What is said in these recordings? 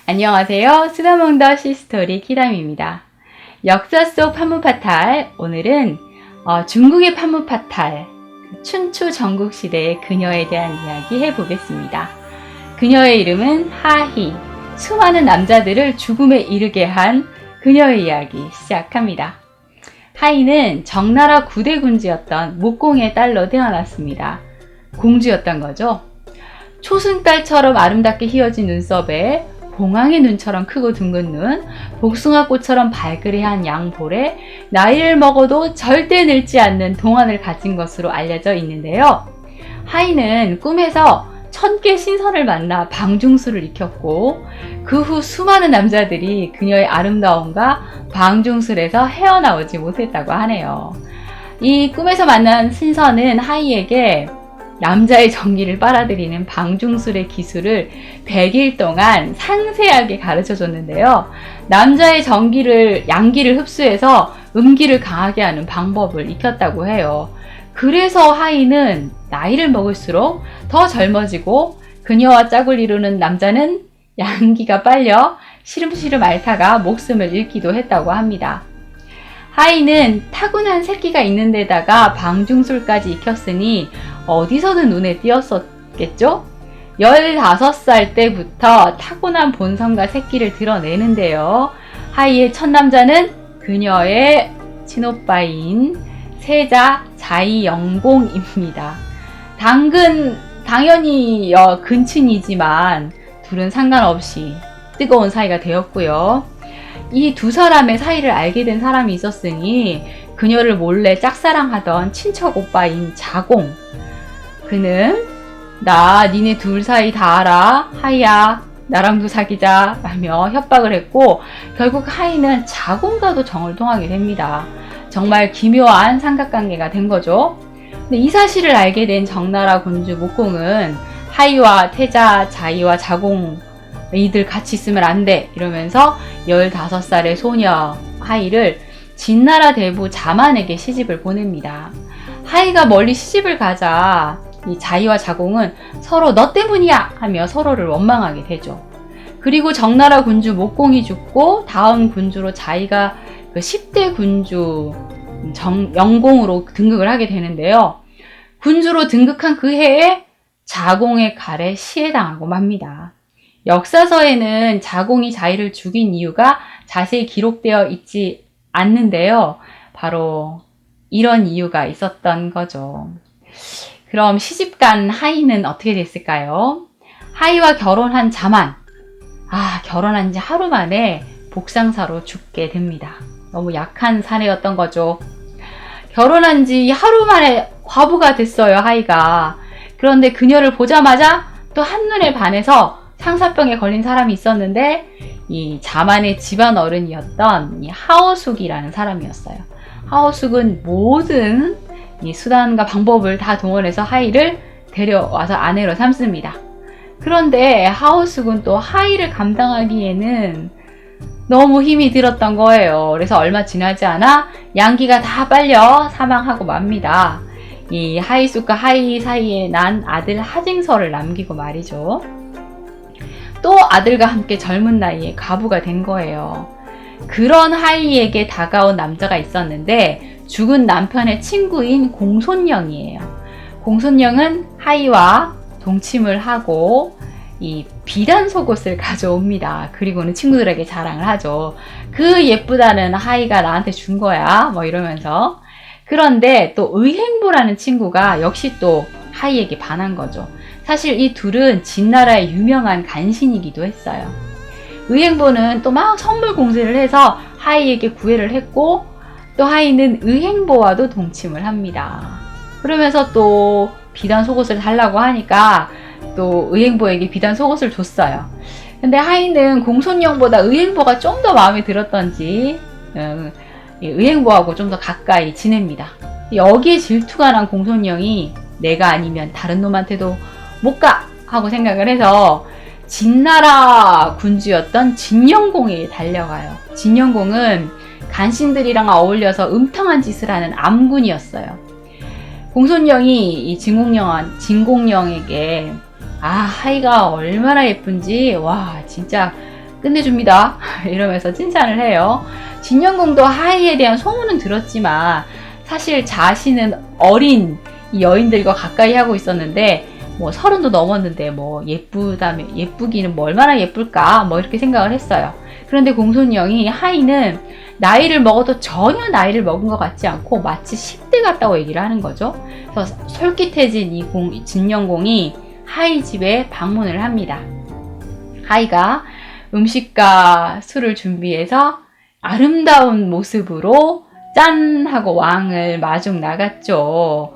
안녕하세요. 쓰다몽더 시스토리 키담입니다. 역사 속 판문파탈, 오늘은 중국의 판문파탈, 춘추 전국시대의 그녀에 대한 이야기 해보겠습니다. 그녀의 이름은 하희, 수많은 남자들을 죽음에 이르게 한 그녀의 이야기 시작합니다. 하희는 정나라 9대 군주였던 목공의 딸로 태어났습니다. 공주였던 거죠. 초승달처럼 아름답게 휘어진 눈썹에 봉황의 눈처럼 크고 둥근 눈, 복숭아꽃처럼 발그레한 양볼에 나이를 먹어도 절대 늙지 않는 동안을 가진 것으로 알려져 있는데요. 하희는 꿈에서 1000개 신선을 만나 방중술을 익혔고 그 후 수많은 남자들이 그녀의 아름다움과 방중술에서 헤어나오지 못했다고 하네요. 이 꿈에서 만난 신선은 하희에게 남자의 정기를 빨아들이는 방중술의 기술을 100일 동안 상세하게 가르쳐 줬는데요. 남자의 양기를 흡수해서 음기를 강하게 하는 방법을 익혔다고 해요. 그래서 하희는 나이를 먹을수록 더 젊어지고 그녀와 짝을 이루는 남자는 양기가 빨려 시름시름 앓다가 목숨을 잃기도 했다고 합니다. 하희는 타고난 새끼가 있는 데다가 방중술까지 익혔으니 어디서든 눈에 띄었었겠죠? 15살 때부터 타고난 본성과 새끼를 드러내는데요. 하희의 첫 남자는 그녀의 친오빠인 세자 자이영공입니다. 당연히 근친이지만 둘은 상관없이 뜨거운 사이가 되었고요. 이 두 사람의 사이를 알게 된 사람이 있었으니 그녀를 몰래 짝사랑하던 친척 오빠인 자공. 그는 나 니네 둘 사이 다 알아. 하희야 나랑도 사귀자 라며 협박을 했고 결국 하희는 자공과도 정을 통하게 됩니다. 정말 기묘한 삼각관계가 된 거죠. 근데 이 사실을 알게 된 정나라 군주 목공은 하희와 태자, 자이와 자공 이들 같이 있으면 안 돼 이러면서 15살의 소녀 하희를 진나라 대부 자만에게 시집을 보냅니다. 하희가 멀리 시집을 가자 이 자이와 자공은 서로 너 때문이야 하며 서로를 원망하게 되죠. 그리고 정나라 군주 목공이 죽고 다음 군주로 자이가 그 10대 군주 영공으로 등극을 하게 되는데요. 군주로 등극한 그 해에 자공의 칼에 시해당하고 맙니다. 역사서에는 자공이 자이를 죽인 이유가 자세히 기록되어 있지 않는데요. 바로 이런 이유가 있었던 거죠. 그럼 시집간 하희는 어떻게 됐을까요? 하희와 결혼한 자만, 결혼한 지 하루 만에 복상사로 죽게 됩니다. 너무 약한 사내였던 거죠. 결혼한 지 하루 만에 과부가 됐어요, 하희가. 그런데 그녀를 보자마자 또 한눈에 반해서 상사병에 걸린 사람이 있었는데 이 자만의 집안 어른이었던 이 하오숙이라는 사람이었어요. 하오숙은 모든 이 수단과 방법을 다 동원해서 하희를 데려와서 아내로 삼습니다. 그런데 하오숙은 또 하희를 감당하기에는 너무 힘이 들었던 거예요. 그래서 얼마 지나지 않아 양기가 다 빨려 사망하고 맙니다. 이 하희숙과 하희 사이에 난 아들 하징서를 남기고 말이죠. 또 아들과 함께 젊은 나이에 과부가 된 거예요. 그런 하희에게 다가온 남자가 있었는데 죽은 남편의 친구인 공손령이에요. 공손령은 하희와 동침을 하고 이 비단 속옷을 가져옵니다. 그리고는 친구들에게 자랑을 하죠. 그 예쁘다는 하희가 나한테 준 거야 뭐 이러면서. 그런데 또 의행보라는 친구가 역시 또 하희에게 반한 거죠. 사실 이 둘은 진나라의 유명한 간신이기도 했어요. 의행보는 또 막 선물 공세를 해서 하희에게 구애를 했고 또 하희는 의행보와도 동침을 합니다. 그러면서 또 비단 속옷을 달라고 하니까 또 의행보에게 비단 속옷을 줬어요. 근데 하희는 공손령보다 의행보가 좀 더 마음에 들었던지 의행보하고 좀 더 가까이 지냅니다. 여기에 질투가 난 공손령이 내가 아니면 다른 놈한테도 못 가! 하고 생각을 해서 진나라 군주였던 진영공에 달려가요. 진영공은 간신들이랑 어울려서 음탕한 짓을 하는 암군이었어요. 공손령이 이 진공령에게 하희가 얼마나 예쁜지 진짜 끝내줍니다. 이러면서 칭찬을 해요. 진영공도 하이에 대한 소문은 들었지만 사실 자신은 어린 이 여인들과 가까이 하고 있었는데 뭐 30도 넘었는데 뭐 예쁘기는 뭐 얼마나 예쁠까 뭐 이렇게 생각을 했어요. 그런데 공손령이 하이는 나이를 먹어도 전혀 나이를 먹은 것 같지 않고 마치 10대 같다고 얘기를 하는 거죠. 그래서 솔깃해진 이 진영공이 하이 집에 방문을 합니다. 하이가 음식과 술을 준비해서 아름다운 모습으로 짠 하고 왕을 마중 나갔죠.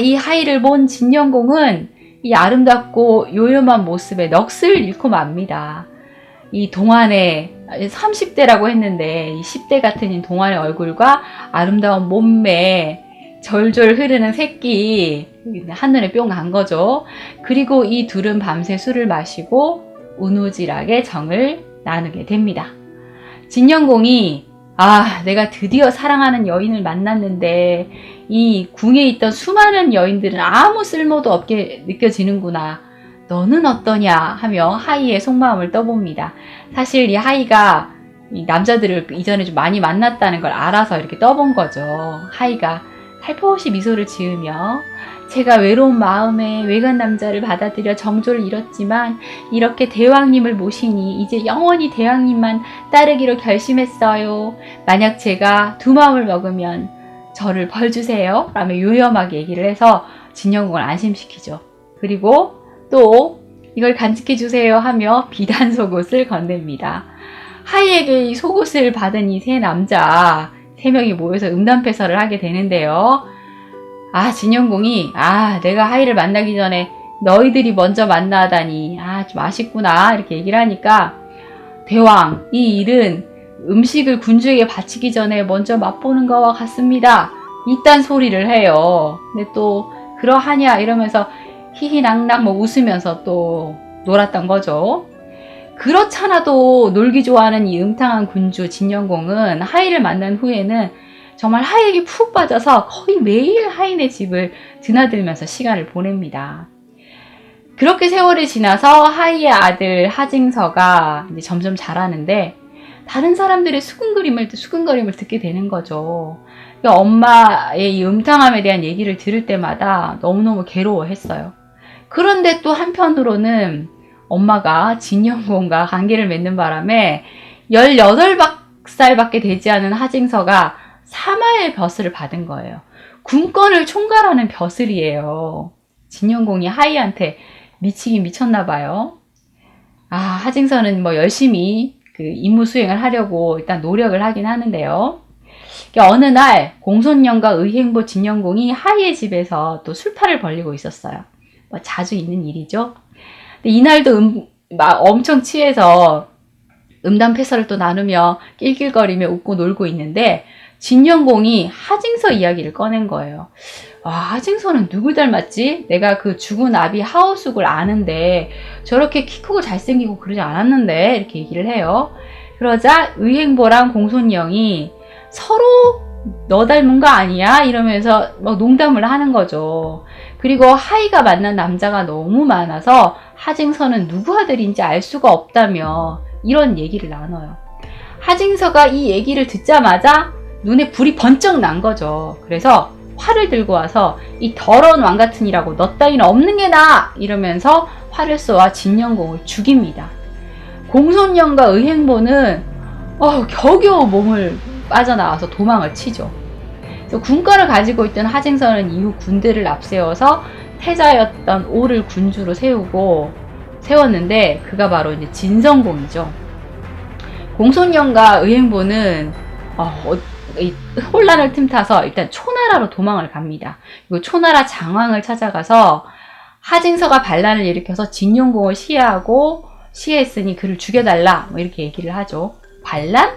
이 하이를 본 진영공은 이 아름답고 요염한 모습에 넋을 잃고 맙니다. 이 동안의 30대라고 했는데 이 10대 같은 이 동안의 얼굴과 아름다운 몸매, 절절 흐르는 새끼 한눈에 뿅 간 거죠. 그리고 이 둘은 밤새 술을 마시고 우누질하게 정을 나누게 됩니다. 진영공이 내가 드디어 사랑하는 여인을 만났는데 이 궁에 있던 수많은 여인들은 아무 쓸모도 없게 느껴지는구나. 너는 어떠냐 하며 하이의 속마음을 떠봅니다. 사실 이 하이가 이 남자들을 이전에 좀 많이 만났다는 걸 알아서 이렇게 떠본 거죠. 하이가 살포시 미소를 지으며 제가 외로운 마음에 외간 남자를 받아들여 정조를 잃었지만 이렇게 대왕님을 모시니 이제 영원히 대왕님만 따르기로 결심했어요. 만약 제가 두 마음을 먹으면 저를 벌 주세요. 라며 요염하게 얘기를 해서 진영공을 안심시키죠. 그리고 또 이걸 간직해 주세요 하며 비단 속옷을 건넵니다. 하이에게 이 속옷을 받은 이 세 남자 3명이 모여서 음담패설을 하게 되는데요. 진영공이 내가 하이를 만나기 전에 너희들이 먼저 만나다니 좀 아쉽구나 이렇게 얘기를 하니까 대왕 이 일은 음식을 군주에게 바치기 전에 먼저 맛보는 것과 같습니다. 이딴 소리를 해요. 근데 또 그러하냐 이러면서 히히낙낙 뭐 웃으면서 또 놀았던 거죠. 그렇잖아도 놀기 좋아하는 이 음탕한 군주 진영공은 하이를 만난 후에는 정말 하이에게 푹 빠져서 거의 매일 하이네 집을 드나들면서 시간을 보냅니다. 그렇게 세월이 지나서 하이의 아들 하징서가 이제 점점 자라는데 다른 사람들의 수근거림을 듣게 되는 거죠. 그러니까 엄마의 이 음탕함에 대한 얘기를 들을 때마다 너무너무 괴로워했어요. 그런데 또 한편으로는 엄마가 진영공과 관계를 맺는 바람에 18살밖에 되지 않은 하징서가 사마의 벼슬을 받은 거예요. 군권을 총괄하는 벼슬이에요. 진영공이 하이한테 미치긴 미쳤나 봐요. 하징서는 뭐 열심히 그 임무 수행을 하려고 일단 노력을 하긴 하는데요. 어느 날 공손령과 의행보 진영공이 하이의 집에서 또 술파를 벌리고 있었어요. 뭐 자주 있는 일이죠. 근데 이날도 엄청 취해서 음담패설을 또 나누며 낄낄거리며 웃고 놀고 있는데 진영공이 하징서 이야기를 꺼낸 거예요. 하징서는 누굴 닮았지? 내가 그 죽은 아비 하오숙을 아는데 저렇게 키 크고 잘생기고 그러지 않았는데 이렇게 얘기를 해요. 그러자 의행보랑 공손령이 서로 너 닮은 거 아니야? 이러면서 막 농담을 하는 거죠. 그리고 하이가 만난 남자가 너무 많아서 하징서는 누구 아들인지 알 수가 없다며 이런 얘기를 나눠요. 하징서가 이 얘기를 듣자마자 눈에 불이 번쩍 난 거죠. 그래서 활을 들고 와서 이 더러운 왕 같으니라고 너 따위는 없는 게 나아! 이러면서 활을 쏘아 진영공을 죽입니다. 공손령과 의행보는 겨우겨우 몸을 빠져나와서 도망을 치죠. 그래서 군과를 가지고 있던 하징서는 이후 군대를 앞세워서 태자였던 오를 군주로 세웠는데 그가 바로 이제 진성공이죠. 공손령과 의행보는 혼란을 틈타서 일단 초나라로 도망을 갑니다. 그리고 초나라 장왕을 찾아가서 하징서가 반란을 일으켜서 진영공을 시해했으니 그를 죽여달라 뭐 이렇게 얘기를 하죠. 반란?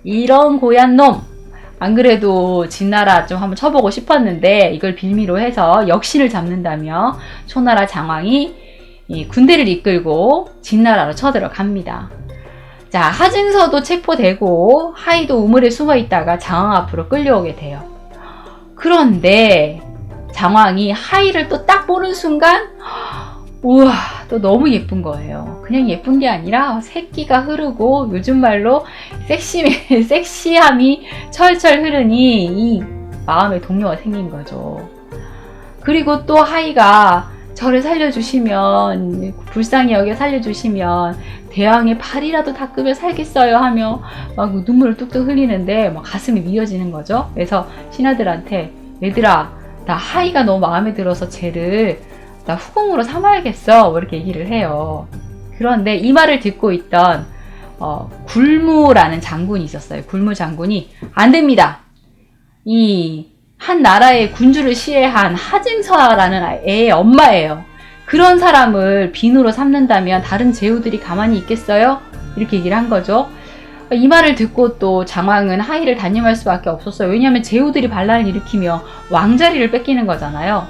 이런 고얀 놈! 안 그래도 진나라 좀 한번 쳐보고 싶었는데 이걸 빌미로 해서 역신을 잡는다며 초나라 장왕이 이 군대를 이끌고 진나라로 쳐들어갑니다. 자, 하징서도 체포되고 하이도 우물에 숨어 있다가 장왕 앞으로 끌려오게 돼요. 그런데 장왕이 하이를 또 딱 보는 순간 우와, 또 너무 예쁜 거예요. 그냥 예쁜 게 아니라 새끼가 흐르고 요즘 말로 섹시함이 철철 흐르니 이 마음에 동료가 생긴 거죠. 그리고 또 하이가 저를 살려주시면, 불쌍히 여겨 살려주시면 대왕의 발이라도 닦으며 살겠어요 하며 막 눈물을 뚝뚝 흘리는데 막 가슴이 미어지는 거죠. 그래서 신하들한테 얘들아, 나 하이가 너무 마음에 들어서 쟤를 나 후궁으로 삼아야겠어, 이렇게 얘기를 해요. 그런데 이 말을 듣고 있던 굴무라는 장군이 있었어요. 굴무 장군이 안 됩니다. 이 한 나라의 군주를 시해한 하징서라는 애의 엄마예요. 그런 사람을 비누로 삼는다면 다른 제후들이 가만히 있겠어요? 이렇게 얘기를 한 거죠. 이 말을 듣고 또 장왕은 하이를 단념할 수밖에 없었어요. 왜냐하면 제후들이 반란을 일으키며 왕자리를 뺏기는 거잖아요.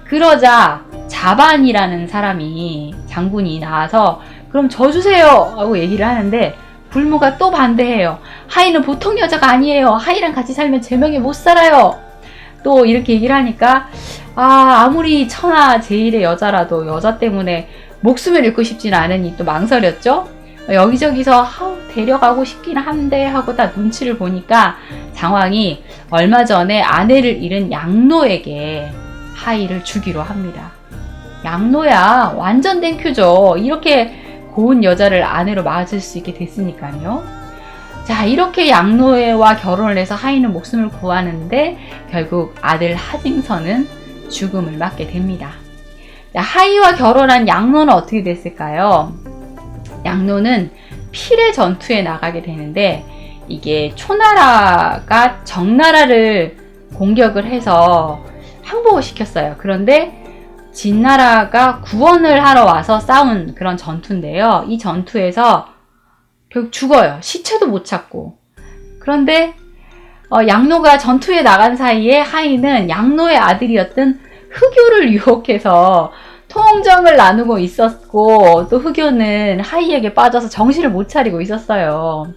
그러자 자반이라는 사람이, 장군이 나와서 그럼 저 주세요 하고 얘기를 하는데 굴무가 또 반대해요. 하이는 보통 여자가 아니에요. 하이랑 같이 살면 제명에 못 살아요. 또 이렇게 얘기를 하니까 아무리 천하 제일의 여자라도 여자 때문에 목숨을 잃고 싶진 않으니 또 망설였죠. 여기저기서 데려가고 싶긴 한데 하고 다 눈치를 보니까 장왕이 얼마 전에 아내를 잃은 양노에게 하이를 주기로 합니다. 양노야 완전 땡큐죠. 이렇게 고운 여자를 아내로 맞을 수 있게 됐으니까요. 자, 이렇게 양노와 결혼을 해서 하이는 목숨을 구하는데 결국 아들 하징서는 죽음을 맞게 됩니다. 자, 하이와 결혼한 양노는 어떻게 됐을까요? 양노는 필의 전투에 나가게 되는데 이게 초나라가 정나라를 공격을 해서 항복을 시켰어요. 그런데 진나라가 구원을 하러 와서 싸운 그런 전투인데요. 이 전투에서 결국 죽어요. 시체도 못 찾고. 그런데 양노가 전투에 나간 사이에 하이는 양노의 아들이었던 흑요를 유혹해서 통정을 나누고 있었고, 또 흑요는 하이에게 빠져서 정신을 못 차리고 있었어요.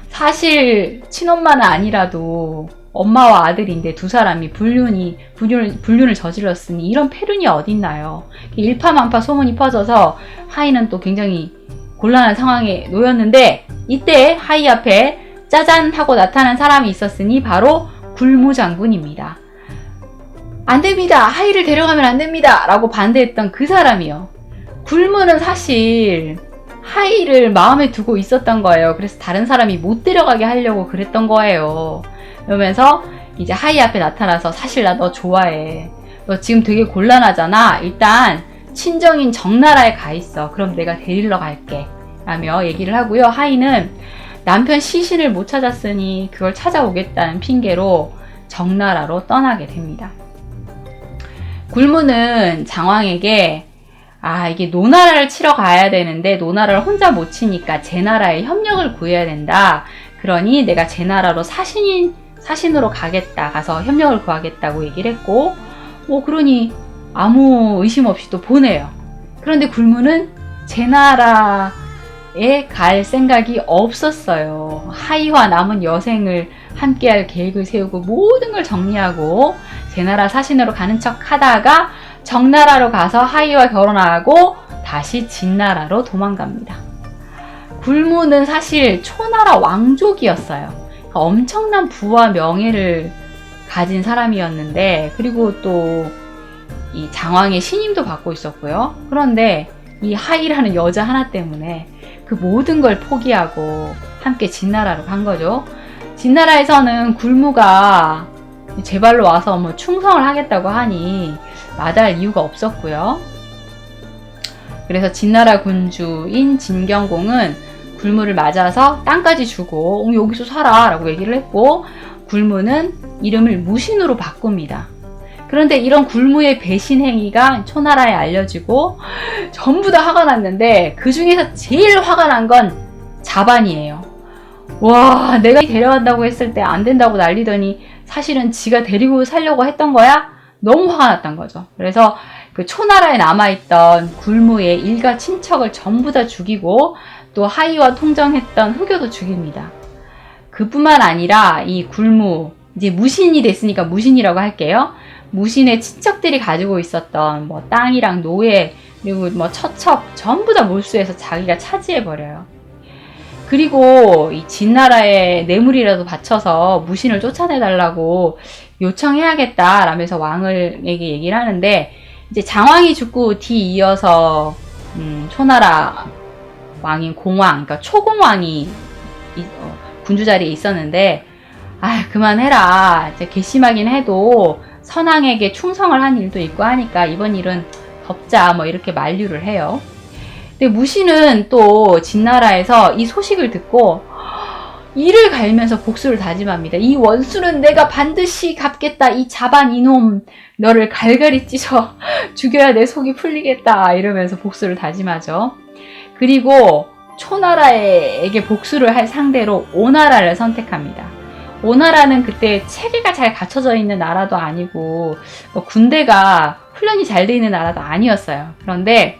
사실 친엄마는 아니라도 엄마와 아들인데 두 사람이 불륜을 저질렀으니 이런 패륜이 어딨나요? 일파만파 소문이 퍼져서 하이는 또 굉장히 곤란한 상황에 놓였는데 이때 하이 앞에 짜잔 하고 나타난 사람이 있었으니 바로 굴무 장군입니다. 안 됩니다. 하이를 데려가면 안 됩니다. 라고 반대했던 그 사람이요. 굴무는 사실 하이를 마음에 두고 있었던 거예요. 그래서 다른 사람이 못 데려가게 하려고 그랬던 거예요. 그러면서 이제 하이 앞에 나타나서 사실 나 너 좋아해. 너 지금 되게 곤란하잖아. 일단 친정인 정나라에 가 있어. 그럼 내가 데리러 갈게. 라며 얘기를 하고요. 하이는 남편 시신을 못 찾았으니 그걸 찾아오겠다는 핑계로 정나라로 떠나게 됩니다. 굴무는 장왕에게 이게 노나라를 치러 가야 되는데 노나라를 혼자 못 치니까 제나라의 협력을 구해야 된다. 그러니 내가 제나라로 사신으로 가겠다. 가서 협력을 구하겠다고 얘기를 했고, 그러니 아무 의심 없이 또 보내요. 그런데 굴무는 제나라에 갈 생각이 없었어요. 하이와 남은 여생을 함께할 계획을 세우고 모든 걸 정리하고 제나라 사신으로 가는 척 하다가 정나라로 가서 하이와 결혼하고 다시 진나라로 도망갑니다. 굴무는 사실 초나라 왕족이었어요. 그러니까 엄청난 부와 명예를 가진 사람이었는데, 그리고 또 이 장왕의 신임도 받고 있었고요. 그런데 이 하이라는 여자 하나 때문에 그 모든 걸 포기하고 함께 진나라로 간 거죠. 진나라에서는 굴무가 제 발로 와서 충성을 하겠다고 하니 마다할 이유가 없었고요. 그래서 진나라 군주인 진경공은 굴무를 맞아서 땅까지 주고 여기서 살아 라고 얘기를 했고, 굴무는 이름을 무신으로 바꿉니다. 그런데 이런 굴무의 배신 행위가 초나라에 알려지고 전부 다 화가 났는데 그 중에서 제일 화가 난 건 자반이에요. 와, 내가 데려간다고 했을 때 안 된다고 난리더니 사실은 지가 데리고 살려고 했던 거야? 너무 화가 났던 거죠. 그래서 그 초나라에 남아있던 굴무의 일가 친척을 전부 다 죽이고 또 하이와 통정했던 흑요도 죽입니다. 그뿐만 아니라 이 굴무, 이제 무신이 됐으니까 무신이라고 할게요. 무신의 친척들이 가지고 있었던 땅이랑 노예 그리고 뭐 처첩 전부 다 몰수해서 자기가 차지해버려요. 그리고 이 진나라에 뇌물이라도 바쳐서 무신을 쫓아내달라고 요청해야겠다라면서 왕에게 얘기를 하는데, 이제 장왕이 죽고 뒤이어서 초나라 왕인 공왕, 그러니까 초공왕이 군주 자리에 있었는데, 아 그만해라, 이제 괘씸하긴 해도 선왕에게 충성을 한 일도 있고 하니까 이번 일은 덮자, 뭐 이렇게 만류를 해요. 근데 무신은 또 진나라에서 이 소식을 듣고 이를 갈면서 복수를 다짐합니다. 이 원수는 내가 반드시 갚겠다. 이 자반 이놈, 너를 갈갈이 찢어 죽여야 내 속이 풀리겠다, 이러면서 복수를 다짐하죠. 그리고 초나라에게 복수를 할 상대로 오나라를 선택합니다. 오나라는 그때 체계가 잘 갖춰져 있는 나라도 아니고 뭐 군대가 훈련이 잘 돼 있는 나라도 아니었어요. 그런데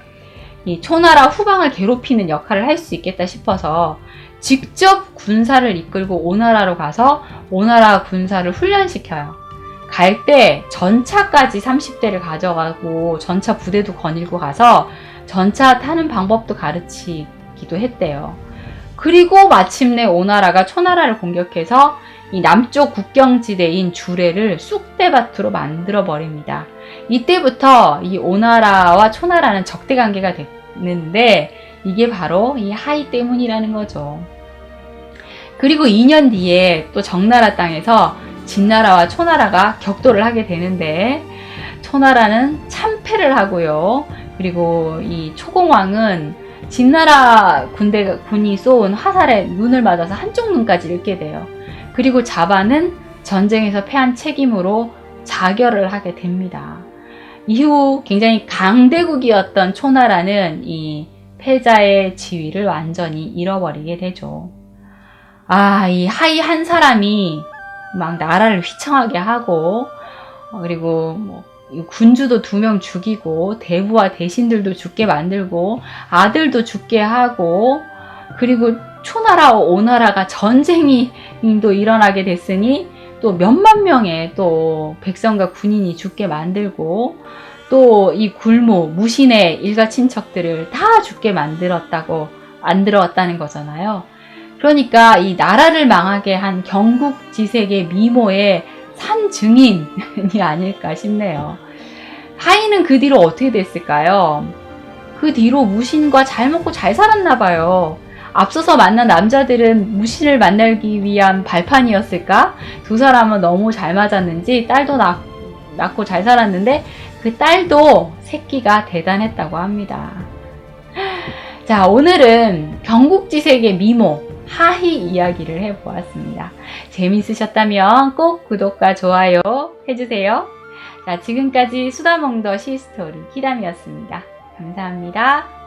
이 초나라 후방을 괴롭히는 역할을 할 수 있겠다 싶어서 직접 군사를 이끌고 오나라로 가서 오나라 군사를 훈련시켜요. 갈 때 전차까지 30대를 가져가고 전차 부대도 거닐고 가서 전차 타는 방법도 가르치기도 했대요. 그리고 마침내 오나라가 초나라를 공격해서 이 남쪽 국경지대인 주례를 쑥대밭으로 만들어 버립니다. 이때부터 이 오나라와 초나라는 적대 관계가 됐는데, 이게 바로 이 하이 때문이라는 거죠. 그리고 2년 뒤에 또 정나라 땅에서 진나라와 초나라가 격돌을 하게 되는데, 초나라는 참패를 하고요. 그리고 이 초공왕은 진나라 군이 쏜 화살에 눈을 맞아서 한쪽 눈까지 잃게 돼요. 그리고 자반은 전쟁에서 패한 책임으로 자결을 하게 됩니다. 이후 굉장히 강대국이었던 초나라는 이 패자의 지위를 완전히 잃어버리게 되죠. 이 하이 한 사람이 막 나라를 휘청하게 하고, 그리고 뭐 군주도 2명 죽이고, 대부와 대신들도 죽게 만들고, 아들도 죽게 하고, 그리고 초나라와 오나라가 전쟁이 또 일어나게 됐으니 또 몇만 명의 또 백성과 군인이 죽게 만들고, 또 이 무신의 일가 친척들을 다 죽게 만들었다는 거잖아요. 그러니까 이 나라를 망하게 한 경국지색의 미모의 산 증인이 아닐까 싶네요. 하인은 그 뒤로 어떻게 됐을까요? 그 뒤로 무신과 잘 먹고 잘 살았나 봐요. 앞서서 만난 남자들은 무신을 만나기 위한 발판이었을까? 두 사람은 너무 잘 맞았는지 딸도 낳고 잘 살았는데, 그 딸도 새끼가 대단했다고 합니다. 자, 오늘은 경국지색의 미모 하희 이야기를 해보았습니다. 재밌으셨다면 꼭 구독과 좋아요 해주세요. 자, 지금까지 수다몽더 시스토리 키담이었습니다. 감사합니다.